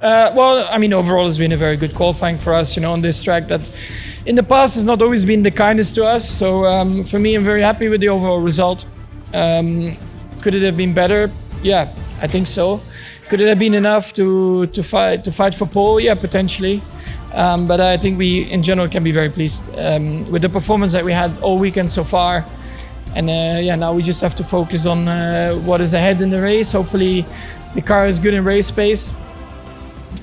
Well, I mean, overall it's been a very good qualifying for us, on this track that in the past has not always been the kindest to us. So for me, I'm very happy with the overall result. Could it have been better? Yeah, I think so. Could it have been enough to fight for pole? Yeah, potentially. But I think we, in general, can be very pleased with the performance that we had all weekend so far. And now we just have to focus on what is ahead in the race. Hopefully the car is good in race pace.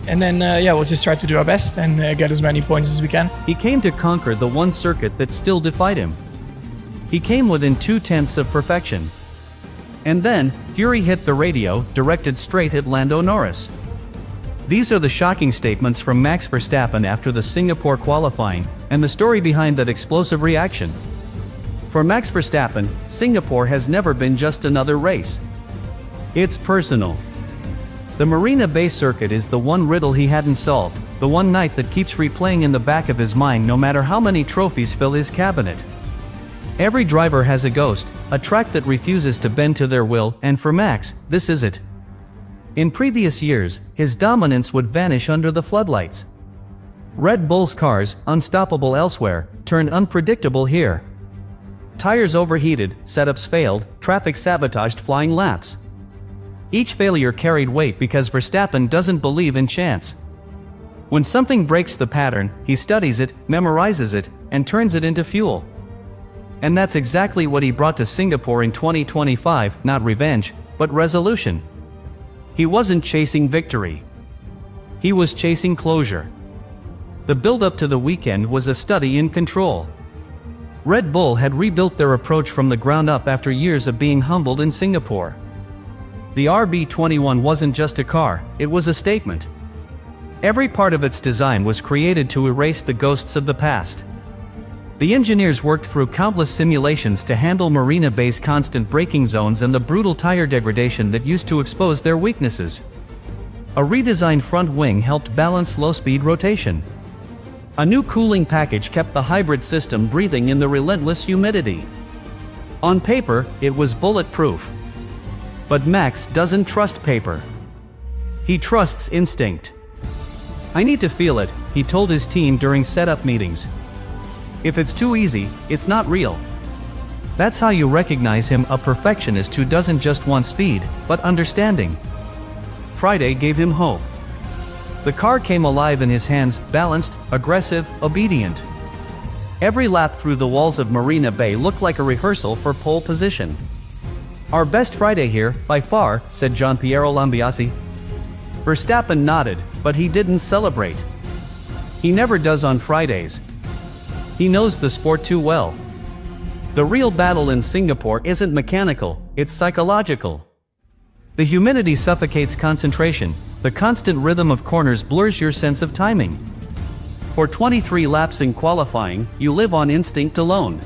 And then, we'll just try to do our best and get as many points as we can. He came to conquer the one circuit that still defied him. He came within 0.2 of perfection. And then, fury hit the radio, directed straight at Lando Norris. These are the shocking statements from Max Verstappen after the Singapore qualifying, and the story behind that explosive reaction. For Max Verstappen, Singapore has never been just another race. It's personal. The Marina Bay circuit is the one riddle he hadn't solved, the one night that keeps replaying in the back of his mind no matter how many trophies fill his cabinet. Every driver has a ghost, a track that refuses to bend to their will, and for Max, this is it. In previous years, his dominance would vanish under the floodlights. Red Bull's cars, unstoppable elsewhere, turned unpredictable here. Tires overheated, setups failed, traffic sabotaged flying laps. Each failure carried weight because Verstappen doesn't believe in chance. When something breaks the pattern, he studies it, memorizes it, and turns it into fuel. And that's exactly what he brought to Singapore in 2025, not revenge, but resolution. He wasn't chasing victory. He was chasing closure. The build-up to the weekend was a study in control. Red Bull had rebuilt their approach from the ground up after years of being humbled in Singapore. The RB21 wasn't just a car, it was a statement. Every part of its design was created to erase the ghosts of the past. The engineers worked through countless simulations to handle Marina Bay's constant braking zones and the brutal tire degradation that used to expose their weaknesses. A redesigned front wing helped balance low-speed rotation. A new cooling package kept the hybrid system breathing in the relentless humidity. On paper, it was bulletproof. But Max doesn't trust paper. He trusts instinct. I need to feel it, he told his team during setup meetings. If it's too easy, it's not real. That's how you recognize him, a perfectionist who doesn't just want speed, but understanding. Friday gave him hope. The car came alive in his hands, balanced, aggressive, obedient. Every lap through the walls of Marina Bay looked like a rehearsal for pole position. Our best Friday here, by far, said Gianpiero Lambiase. Verstappen nodded, but he didn't celebrate. He never does on Fridays. He knows the sport too well. The real battle in Singapore isn't mechanical, it's psychological. The humidity suffocates concentration, the constant rhythm of corners blurs your sense of timing. For 23 laps in qualifying, you live on instinct alone.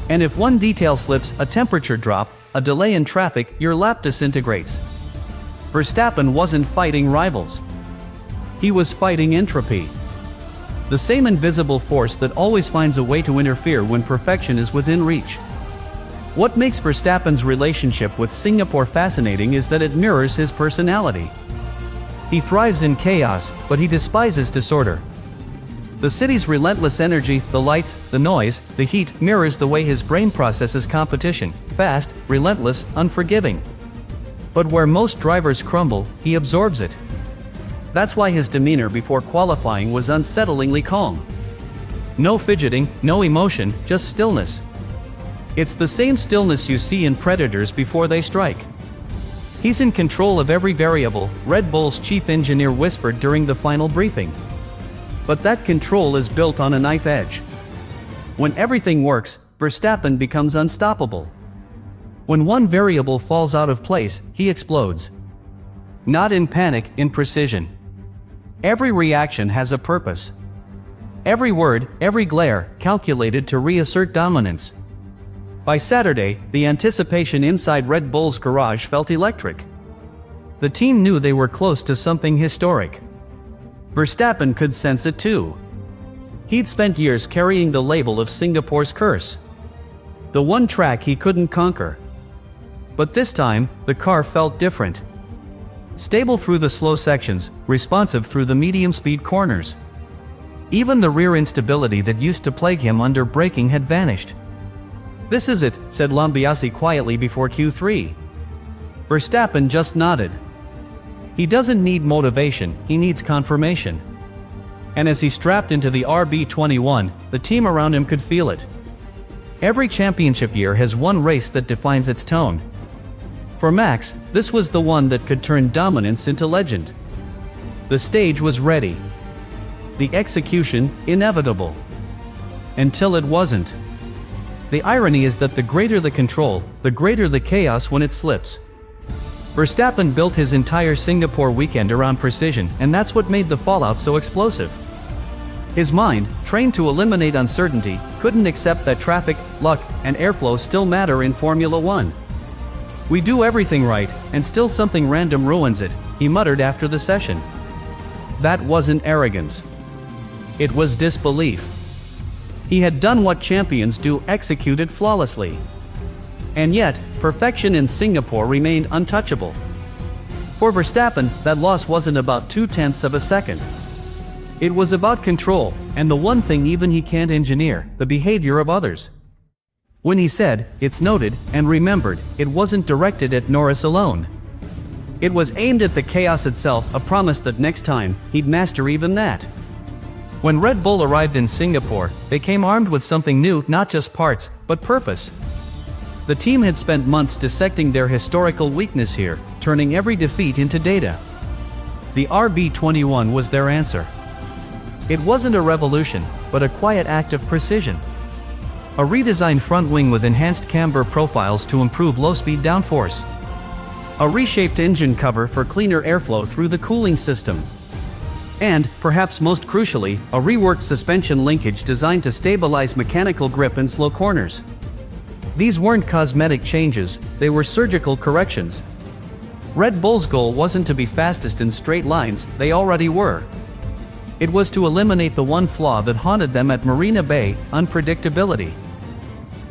And if one detail slips, a temperature drop, a delay in traffic, your lap disintegrates. Verstappen wasn't fighting rivals. He was fighting entropy. The same invisible force that always finds a way to interfere when perfection is within reach. What makes Verstappen's relationship with Singapore fascinating is that it mirrors his personality. He thrives in chaos, but he despises disorder. The city's relentless energy, the lights, the noise, the heat mirrors the way his brain processes competition, fast, relentless, unforgiving. But where most drivers crumble, he absorbs it. That's why his demeanor before qualifying was unsettlingly calm. No fidgeting, no emotion, just stillness. It's the same stillness you see in predators before they strike. He's in control of every variable, Red Bull's chief engineer whispered during the final briefing. But that control is built on a knife edge. When everything works, Verstappen becomes unstoppable. When one variable falls out of place, he explodes. Not in panic, in precision. Every reaction has a purpose. Every word, every glare, calculated to reassert dominance. By Saturday, the anticipation inside Red Bull's garage felt electric. The team knew they were close to something historic. Verstappen could sense it too. He'd spent years carrying the label of Singapore's curse. The one track he couldn't conquer. But this time, the car felt different. stable through the slow sections, responsive through the medium-speed corners. Even the rear instability that used to plague him under braking had vanished. "This is it," said Lambiase quietly before Q3. Verstappen just nodded. He doesn't need motivation, he needs confirmation. And as he strapped into the RB21, the team around him could feel it. Every championship year has one race that defines its tone. For Max, this was the one that could turn dominance into legend. The stage was ready. The execution, inevitable. Until it wasn't. The irony is that the greater the control, the greater the chaos when it slips. Verstappen built his entire Singapore weekend around precision, and that's what made the fallout so explosive. His mind, trained to eliminate uncertainty, couldn't accept that traffic, luck, and airflow still matter in Formula One. "We do everything right, and still something random ruins it," he muttered after the session. That wasn't arrogance. It was disbelief. He had done what champions do, executed flawlessly. And yet, perfection in Singapore remained untouchable. For Verstappen, that loss wasn't about 0.2 of a second. It was about control, and the one thing even he can't engineer, the behavior of others. When he said, "It's noted and remembered," it wasn't directed at Norris alone. It was aimed at the chaos itself, a promise that next time, he'd master even that. When Red Bull arrived in Singapore, they came armed with something new, not just parts, but purpose. The team had spent months dissecting their historical weakness here, turning every defeat into data. The RB21 was their answer. It wasn't a revolution, but a quiet act of precision. A redesigned front wing with enhanced camber profiles to improve low-speed downforce. A reshaped engine cover for cleaner airflow through the cooling system. And, perhaps most crucially, a reworked suspension linkage designed to stabilize mechanical grip in slow corners. These weren't cosmetic changes, they were surgical corrections. Red Bull's goal wasn't to be fastest in straight lines, they already were. It was to eliminate the one flaw that haunted them at Marina Bay, unpredictability.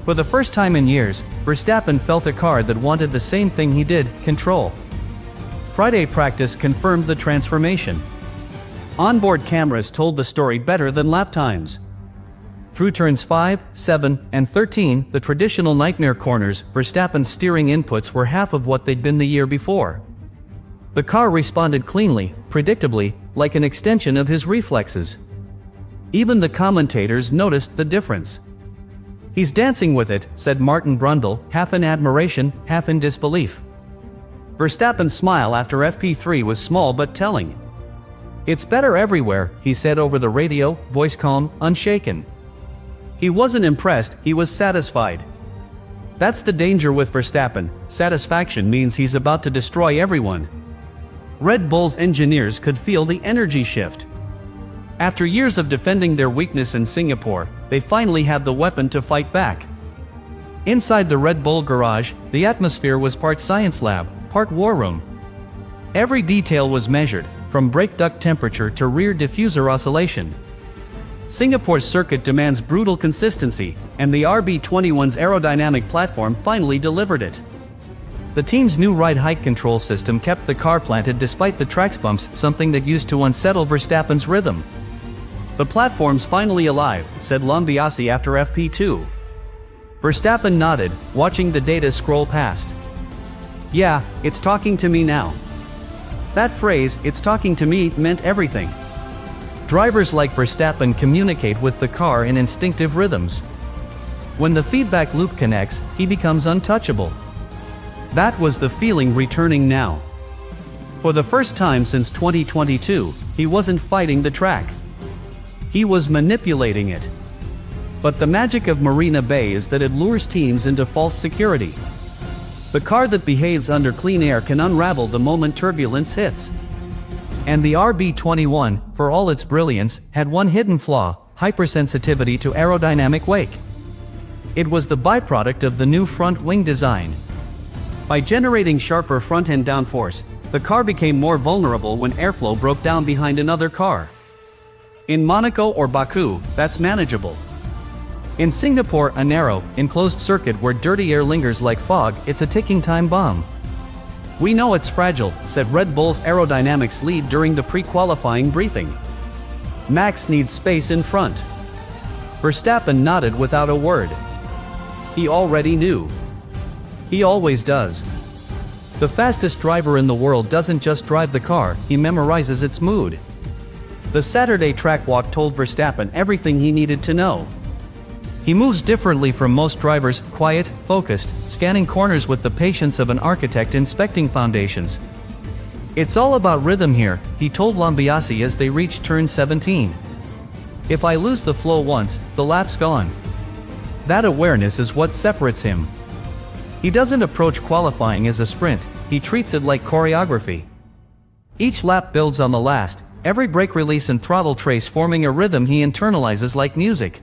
For the first time in years, Verstappen felt a car that wanted the same thing he did, control. Friday practice confirmed the transformation. Onboard cameras told the story better than lap times. Through turns 5, 7, and 13, the traditional nightmare corners, Verstappen's steering inputs were half of what they'd been the year before. The car responded cleanly, predictably, like an extension of his reflexes. Even the commentators noticed the difference. "He's dancing with it," said Martin Brundle, half in admiration, half in disbelief. Verstappen's smile after FP3 was small but telling. "It's better everywhere," he said over the radio, voice calm, unshaken. He wasn't impressed, he was satisfied. That's the danger with Verstappen, satisfaction means he's about to destroy everyone. Red Bull's engineers could feel the energy shift. After years of defending their weakness in Singapore, they finally had the weapon to fight back. Inside the Red Bull garage, the atmosphere was part science lab, part war room. Every detail was measured, from brake duct temperature to rear diffuser oscillation. Singapore's circuit demands brutal consistency, and the RB21's aerodynamic platform finally delivered it. The team's new ride height control system kept the car planted despite the track's bumps, something that used to unsettle Verstappen's rhythm. "The platform's finally alive," said Lambiase after FP2. Verstappen nodded, watching the data scroll past. "Yeah, it's talking to me now." That phrase, "it's talking to me," meant everything. Drivers like Verstappen communicate with the car in instinctive rhythms. When the feedback loop connects, he becomes untouchable. That was the feeling returning now. For the first time since 2022, he wasn't fighting the track. He was manipulating it. But the magic of Marina Bay is that it lures teams into false security. The car that behaves under clean air can unravel the moment turbulence hits. And the RB21, for all its brilliance, had one hidden flaw: hypersensitivity to aerodynamic wake. It was the byproduct of the new front wing design. By generating sharper front-end downforce, the car became more vulnerable when airflow broke down behind another car. In Monaco or Baku, that's manageable. In Singapore, a narrow, enclosed circuit where dirty air lingers like fog, it's a ticking time bomb. "We know it's fragile," said Red Bull's aerodynamics lead during the pre-qualifying briefing. "Max needs space in front." Verstappen nodded without a word. He already knew. He always does. The fastest driver in the world doesn't just drive the car, he memorizes its mood. The Saturday track walk told Verstappen everything he needed to know. He moves differently from most drivers, quiet, focused, scanning corners with the patience of an architect inspecting foundations. "It's all about rhythm here," he told Lambiase as they reached turn 17. "If I lose the flow once, the lap's gone." That awareness is what separates him. He doesn't approach qualifying as a sprint, he treats it like choreography. Each lap builds on the last, every brake release and throttle trace forming a rhythm he internalizes like music.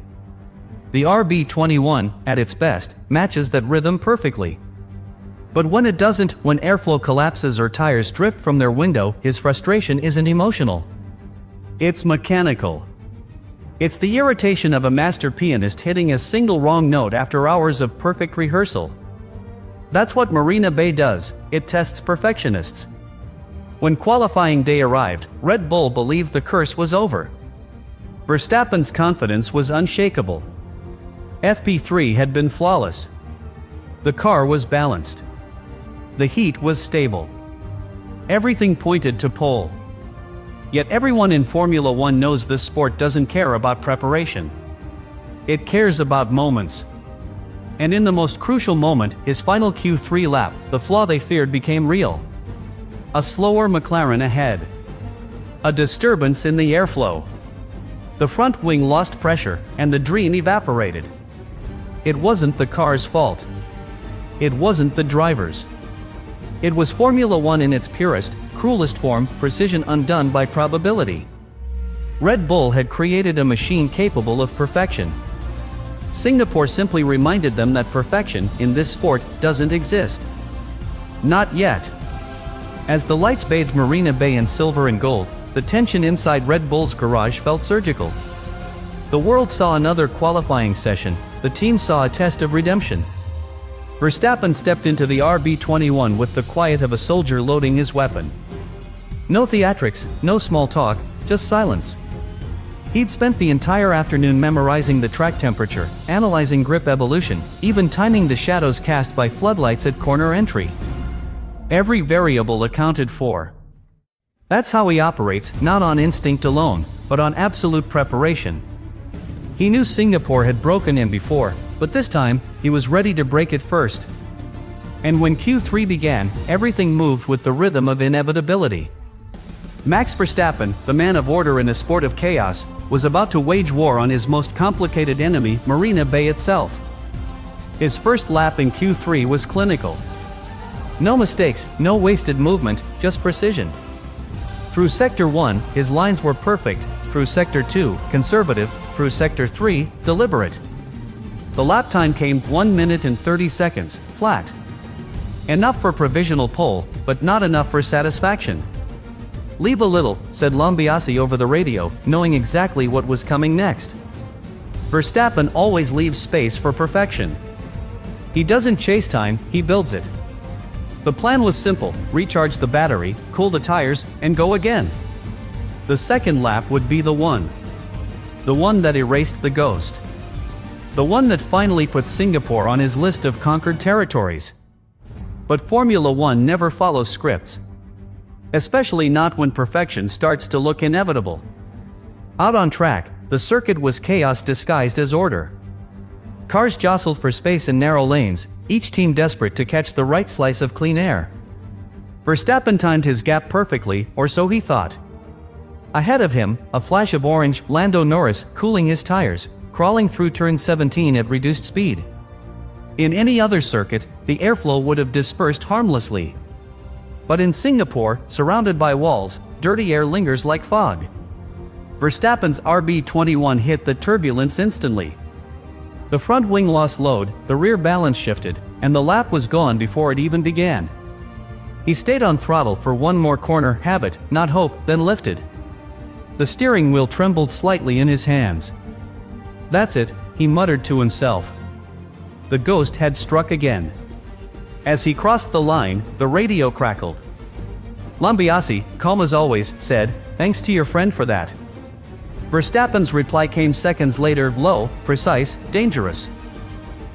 The RB21, at its best, matches that rhythm perfectly. But when it doesn't, when airflow collapses or tires drift from their window, his frustration isn't emotional. It's mechanical. It's the irritation of a master pianist hitting a single wrong note after hours of perfect rehearsal. That's what Marina Bay does, it tests perfectionists. When qualifying day arrived, Red Bull believed the curse was over. Verstappen's confidence was unshakable. FP3 had been flawless. The car was balanced. The heat was stable. Everything pointed to pole. Yet everyone in Formula One knows this sport doesn't care about preparation. It cares about moments. And in the most crucial moment, his final Q3 lap, the flaw they feared became real. A slower McLaren ahead. A disturbance in the airflow. The front wing lost pressure, and the dream evaporated. It wasn't the car's fault. It wasn't the driver's. It was Formula One in its purest, cruelest form, precision undone by probability. Red Bull had created a machine capable of perfection. Singapore simply reminded them that perfection, in this sport, doesn't exist. Not yet. As the lights bathed Marina Bay in silver and gold, the tension inside Red Bull's garage felt surgical. The world saw another qualifying session, the team saw a test of redemption. Verstappen stepped into the RB21 with the quiet of a soldier loading his weapon. No theatrics, no small talk, just silence. He'd spent the entire afternoon memorizing the track temperature, analyzing grip evolution, even timing the shadows cast by floodlights at corner entry. Every variable accounted for. That's how he operates, not on instinct alone, but on absolute preparation. He knew Singapore had broken him before, but this time, he was ready to break it first. And when Q3 began, everything moved with the rhythm of inevitability. Max Verstappen, the man of order in a sport of chaos, was about to wage war on his most complicated enemy, Marina Bay itself. His first lap in Q3 was clinical. No mistakes, no wasted movement, just precision. Through Sector 1, his lines were perfect, through Sector 2, conservative, through Sector 3, deliberate. The lap time came 1 minute and 30 seconds, flat. Enough for provisional pole, but not enough for satisfaction. "Leave a little," said Lambiase over the radio, knowing exactly what was coming next. Verstappen always leaves space for perfection. He doesn't chase time, he builds it. The plan was simple: recharge the battery, cool the tires, and go again. The second lap would be the one. The one that erased the ghost. The one that finally put Singapore on his list of conquered territories. But Formula One never follows scripts. Especially not when perfection starts to look inevitable. Out on track, the circuit was chaos disguised as order. Cars jostled for space in narrow lanes, each team desperate to catch the right slice of clean air. Verstappen timed his gap perfectly, or so he thought. Ahead of him, a flash of orange, Lando Norris, cooling his tires, crawling through turn 17 at reduced speed. In any other circuit, the airflow would have dispersed harmlessly. But in Singapore, surrounded by walls, dirty air lingers like fog. Verstappen's RB21 hit the turbulence instantly. The front wing lost load, the rear balance shifted, and the lap was gone before it even began. He stayed on throttle for one more corner, habit, not hope, then lifted. The steering wheel trembled slightly in his hands. "That's it," he muttered to himself. The ghost had struck again. As he crossed the line, the radio crackled. Lambiase, calm as always, said, "Thanks to your friend for that." Verstappen's reply came seconds later, low, precise, dangerous.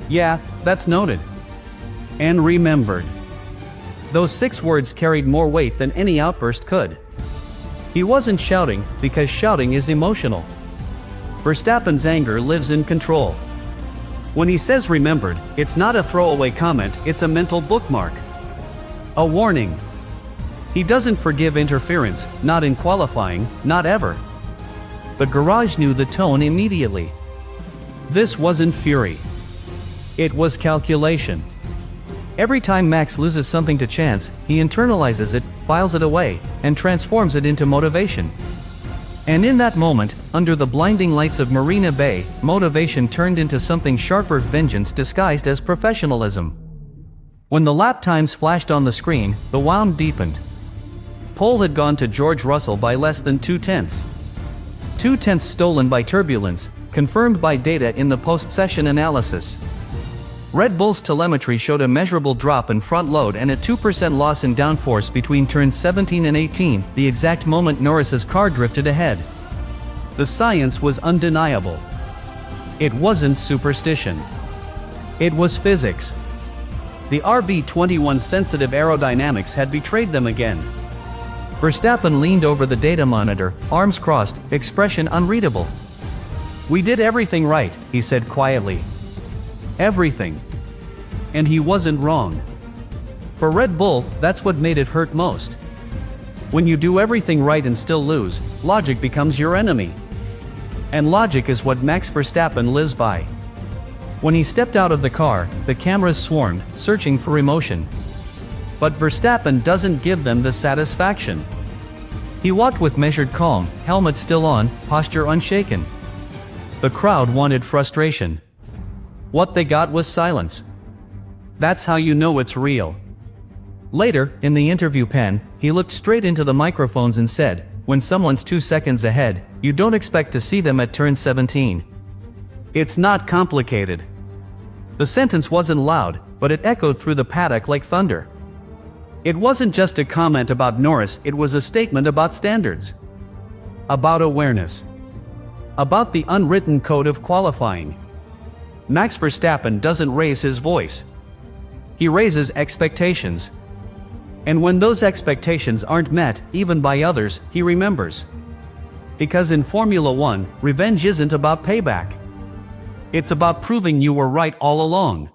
"Yeah, that's noted. And remembered." Those 6 words carried more weight than any outburst could. He wasn't shouting, because shouting is emotional. Verstappen's anger lives in control. When he says remembered, it's not a throwaway comment, it's a mental bookmark. A warning. He doesn't forgive interference, not in qualifying, not ever. The garage knew the tone immediately. This wasn't fury. It was calculation. Every time Max loses something to chance, he internalizes it, files it away, and transforms it into motivation. And in that moment, under the blinding lights of Marina Bay, motivation turned into something sharper: vengeance disguised as professionalism. When the lap times flashed on the screen, the wound deepened. Pole had gone to George Russell by less than 2/10. 2/10 stolen by turbulence, confirmed by data in the post-session analysis. Red Bull's telemetry showed a measurable drop in front load and a 2% loss in downforce between turns 17 and 18, the exact moment Norris's car drifted ahead. The science was undeniable. It wasn't superstition. It was physics. The RB21 sensitive aerodynamics had betrayed them again. Verstappen leaned over the data monitor, arms crossed, expression unreadable. "We did everything right," he said quietly. Everything. And he wasn't wrong. For Red Bull, that's what made it hurt most. When you do everything right and still lose, logic becomes your enemy. And logic is what Max Verstappen lives by. When he stepped out of the car, the cameras swarmed, searching for emotion. But Verstappen doesn't give them the satisfaction. He walked with measured calm, helmet still on, posture unshaken. The crowd wanted frustration. What they got was silence. That's how you know it's real. Later, in the interview pen, he looked straight into the microphones and said, "When someone's 2 seconds ahead, you don't expect to see them at turn 17. It's not complicated." The sentence wasn't loud, but it echoed through the paddock like thunder. It wasn't just a comment about Norris, it was a statement about standards. About awareness. About the unwritten code of qualifying. Max Verstappen doesn't raise his voice. He raises expectations. And when those expectations aren't met, even by others, he remembers. Because in Formula One, revenge isn't about payback. It's about proving you were right all along.